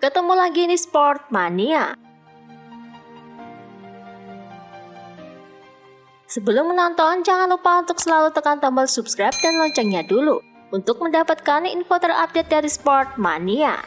Ketemu lagi di Sport Mania. Sebelum menonton, jangan lupa untuk selalu tekan tombol subscribe dan loncengnya dulu untuk mendapatkan info terupdate dari Sport Mania.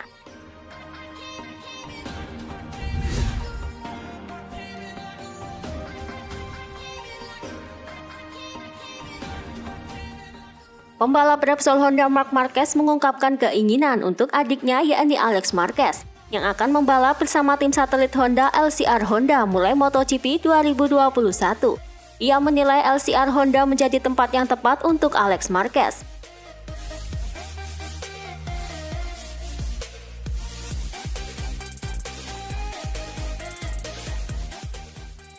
Pembalap Repsol Honda Marc Marquez mengungkapkan keinginan untuk adiknya yakni Alex Marquez yang akan membalap bersama tim satelit Honda LCR Honda mulai MotoGP 2021. Ia menilai LCR Honda menjadi tempat yang tepat untuk Alex Marquez.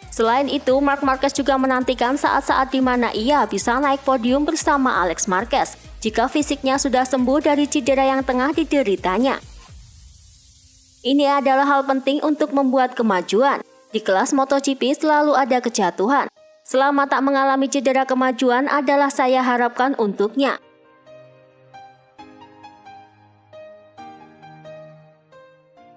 Selain itu, Marc Marquez juga menantikan saat-saat di mana ia bisa naik podium bersama Alex Marquez jika fisiknya sudah sembuh dari cedera yang tengah dideritanya. Ini adalah hal penting untuk membuat kemajuan. Di kelas MotoGP selalu ada kejatuhan. Selama tak mengalami cedera, kemajuan adalah saya harapkan untuknya.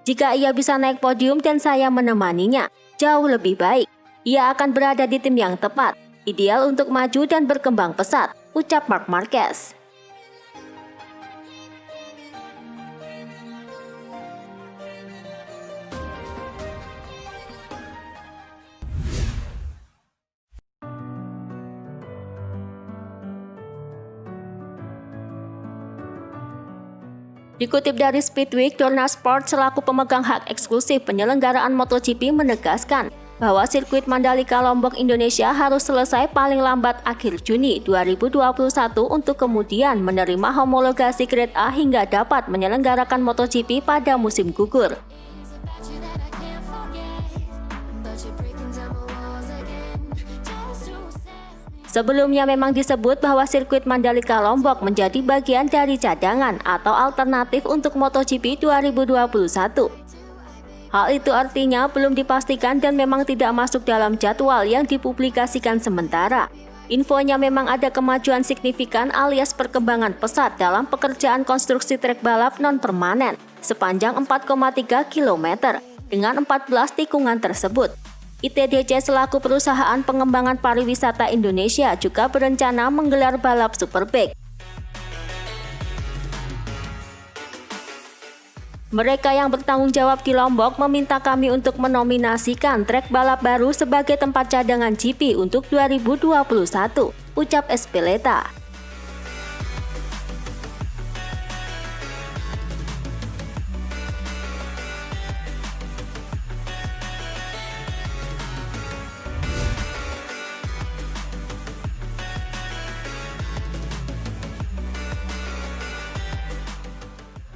Jika ia bisa naik podium dan saya menemaninya, jauh lebih baik. Ia akan berada di tim yang tepat, ideal untuk maju dan berkembang pesat, ucap Marc Marquez. Dikutip dari Speedweek, Dorna Sport selaku pemegang hak eksklusif penyelenggaraan MotoGP menegaskan bahwa sirkuit Mandalika Lombok Indonesia harus selesai paling lambat akhir Juni 2021 untuk kemudian menerima homologasi grade A hingga dapat menyelenggarakan MotoGP pada musim gugur. Sebelumnya memang disebut bahwa sirkuit Mandalika Lombok menjadi bagian dari cadangan atau alternatif untuk MotoGP 2021. Hal itu artinya belum dipastikan dan memang tidak masuk dalam jadwal yang dipublikasikan sementara. Infonya memang ada kemajuan signifikan alias perkembangan pesat dalam pekerjaan konstruksi trek balap non-permanen sepanjang 4,3 km dengan 14 tikungan tersebut. ITDC selaku perusahaan pengembangan pariwisata Indonesia juga berencana menggelar balap Superbike. Mereka yang bertanggung jawab di Lombok meminta kami untuk menominasikan trek balap baru sebagai tempat cadangan GP untuk 2021, ucap Espeleta.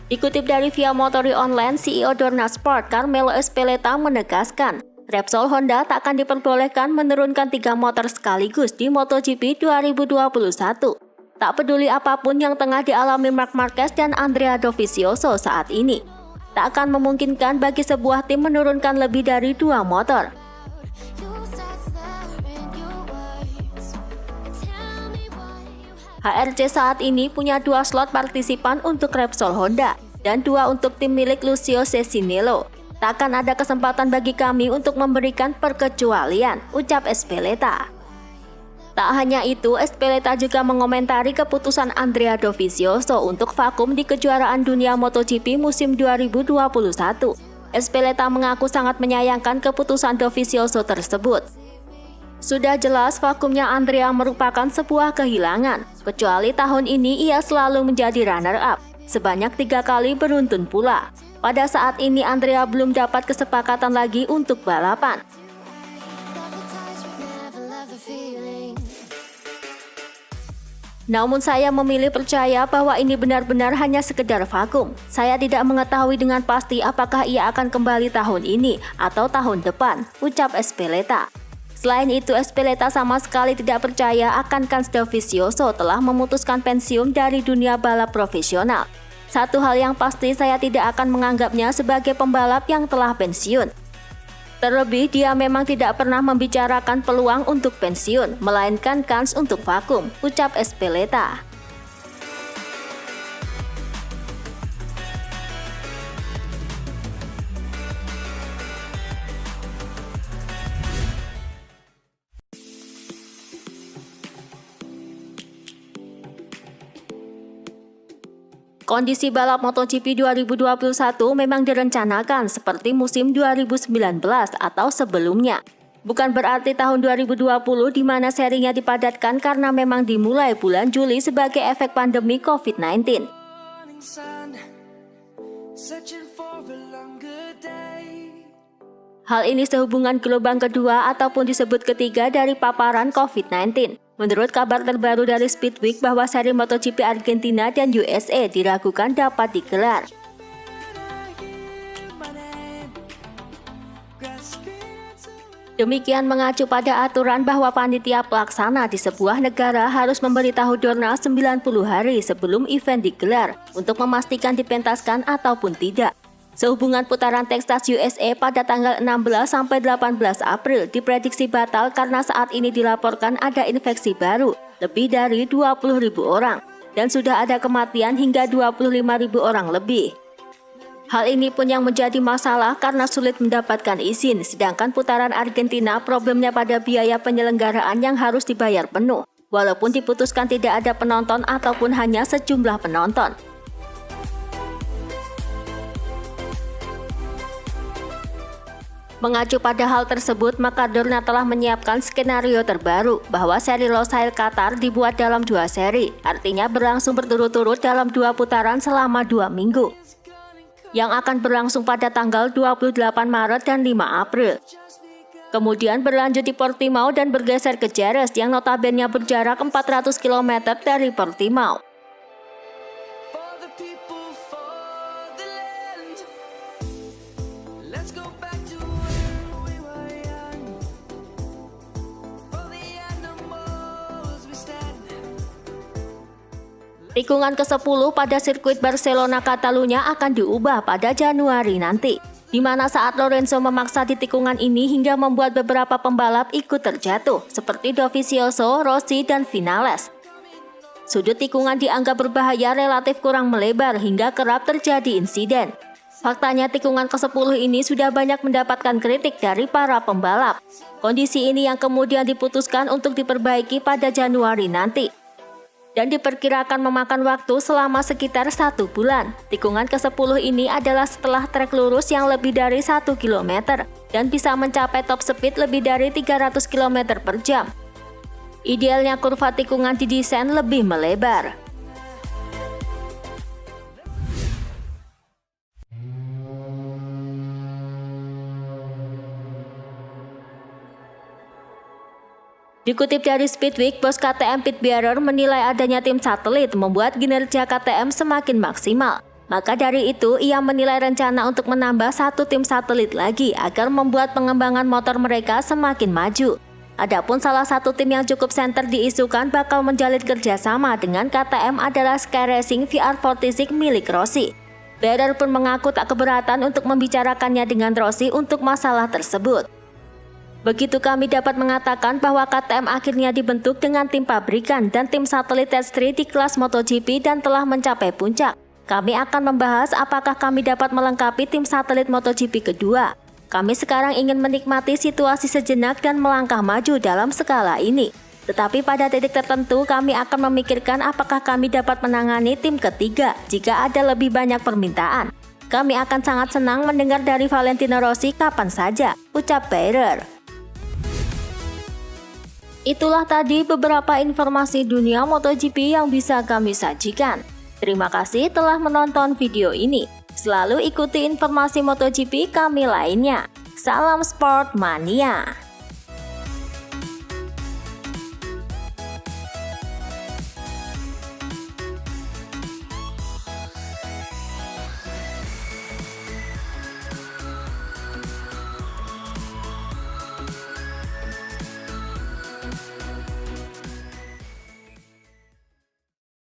Dikutip dari Via Motori Online, CEO Dorna Sport Carmelo Espeleta menegaskan, Repsol Honda tak akan diperbolehkan menurunkan 3 motor sekaligus di MotoGP 2021. Tak peduli apapun yang tengah dialami Marc Marquez dan Andrea Dovizioso saat ini, tak akan memungkinkan bagi sebuah tim menurunkan lebih dari 2 motor. HRC saat ini punya 2 slot partisipan untuk Repsol Honda dan 2 untuk tim milik Lucio Cecinello. Tak akan ada kesempatan bagi kami untuk memberikan perkecualian, ucap Espeleta. Tak hanya itu, Espeleta juga mengomentari keputusan Andrea Dovizioso untuk vakum di kejuaraan dunia MotoGP musim 2021. Espeleta mengaku sangat menyayangkan keputusan Dovizioso tersebut. Sudah jelas vakumnya Andrea merupakan sebuah kehilangan, kecuali tahun ini ia selalu menjadi runner-up, sebanyak 3 kali beruntun pula. Pada saat ini Andrea belum dapat kesepakatan lagi untuk balapan. Namun saya memilih percaya bahwa ini benar-benar hanya sekedar vakum. Saya tidak mengetahui dengan pasti apakah ia akan kembali tahun ini atau tahun depan, ucap Espeleta. Selain itu, Espeleta sama sekali tidak percaya akan kans Dovizioso telah memutuskan pensiun dari dunia balap profesional. Satu hal yang pasti, saya tidak akan menganggapnya sebagai pembalap yang telah pensiun. Terlebih, dia memang tidak pernah membicarakan peluang untuk pensiun, melainkan kans untuk vakum, ucap Espeleta. Kondisi balap MotoGP 2021 memang direncanakan seperti musim 2019 atau sebelumnya. Bukan berarti tahun 2020 di mana serinya dipadatkan karena memang dimulai bulan Juli sebagai efek pandemi COVID-19. Hal ini sehubungan gelombang kedua ataupun disebut ketiga dari paparan COVID-19. Menurut kabar terbaru dari Speedweek bahwa seri MotoGP Argentina dan USA diragukan dapat digelar. Demikian mengacu pada aturan bahwa panitia pelaksana di sebuah negara harus memberitahu Dorna 90 hari sebelum event digelar untuk memastikan dipentaskan ataupun tidak. Sehubungan putaran Texas USA pada tanggal 16 sampai 18 April diprediksi batal karena saat ini dilaporkan ada infeksi baru lebih dari 20.000 orang dan sudah ada kematian hingga 25.000 orang lebih. Hal ini pun yang menjadi masalah karena sulit mendapatkan izin, sedangkan putaran Argentina problemnya pada biaya penyelenggaraan yang harus dibayar penuh, walaupun diputuskan tidak ada penonton ataupun hanya sejumlah penonton. Mengacu pada hal tersebut, maka Dorna telah menyiapkan skenario terbaru bahwa seri Losail Qatar dibuat dalam 2 seri, artinya berlangsung berturut-turut dalam 2 putaran selama 2 minggu. Yang akan berlangsung pada tanggal 28 Maret dan 5 April. Kemudian berlanjut di Portimao dan bergeser ke Jerez yang notabene berjarak 400 km dari Portimao. Tikungan ke-10 pada sirkuit Barcelona Catalunya akan diubah pada Januari nanti, di mana saat Lorenzo memaksa di tikungan ini hingga membuat beberapa pembalap ikut terjatuh, seperti Dovizioso, Rossi, dan Vinales. Sudut tikungan dianggap berbahaya relatif kurang melebar hingga kerap terjadi insiden. Faktanya tikungan ke-10 ini sudah banyak mendapatkan kritik dari para pembalap. Kondisi ini yang kemudian diputuskan untuk diperbaiki pada Januari nanti. Dan diperkirakan memakan waktu selama sekitar 1 bulan. Tikungan ke-10 ini adalah setelah trek lurus yang lebih dari 1 km dan bisa mencapai top speed lebih dari 300 km per jam. Idealnya kurva tikungan didesain lebih melebar. Dikutip dari Speedweek, bos KTM Pit Bierer menilai adanya tim satelit membuat kinerja KTM semakin maksimal. Maka dari itu, ia menilai rencana untuk menambah 1 tim satelit lagi agar membuat pengembangan motor mereka semakin maju. Adapun salah satu tim yang cukup senter diisukan bakal menjalin kerjasama dengan KTM adalah Sky Racing VR46 milik Rossi. Bierer pun mengaku tak keberatan untuk membicarakannya dengan Rossi untuk masalah tersebut. Begitu kami dapat mengatakan bahwa KTM akhirnya dibentuk dengan tim pabrikan dan tim satelit T3 di kelas MotoGP dan telah mencapai puncak. Kami akan membahas apakah kami dapat melengkapi tim satelit MotoGP kedua. Kami sekarang ingin menikmati situasi sejenak dan melangkah maju dalam skala ini. Tetapi pada titik tertentu kami akan memikirkan apakah kami dapat menangani tim ketiga jika ada lebih banyak permintaan. Kami akan sangat senang mendengar dari Valentino Rossi kapan saja, ucap Bierer. Itulah tadi beberapa informasi dunia MotoGP yang bisa kami sajikan. Terima kasih telah menonton video ini. Selalu ikuti informasi MotoGP kami lainnya. Salam Sport Mania.